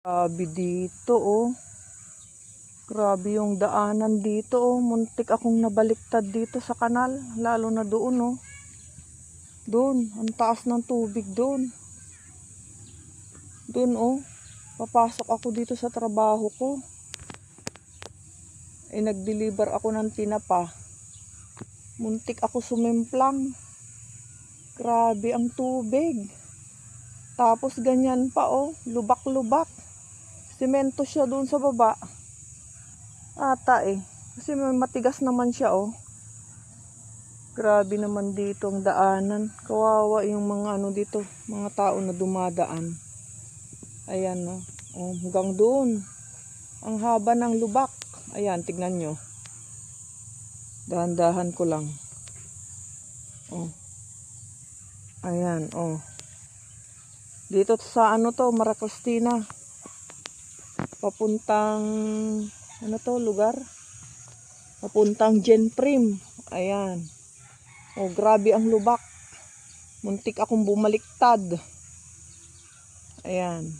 Grabe dito oh. Grabe yung daanan dito oh. Muntik akong nabaliktad dito sa kanal. Lalo na doon oh. Doon. Ang taas ng tubig doon. Doon oh. Papasok ako dito sa trabaho ko. Nag-deliver ako ng tinapa. Muntik ako sumimplang. Grabe ang tubig. Tapos ganyan pa oh. Lubak-lubak. Semento siya doon sa baba. Ata eh. Kasi may matigas naman siya oh. Grabe naman dito ang daanan. Kawawa yung mga ano dito. Mga tao na dumadaan. Ayan oh. Oh, hanggang doon. Ang haba ng lubak. Ayan, tignan nyo. Dahan-dahan ko lang. Oh. Ayan, oh. Dito sa ano to, Maracostina. Papuntang, ano to, lugar? Papuntang Genprim. Ayan. Oh, grabe ang lubak. Muntik akong bumaliktad. Ayan.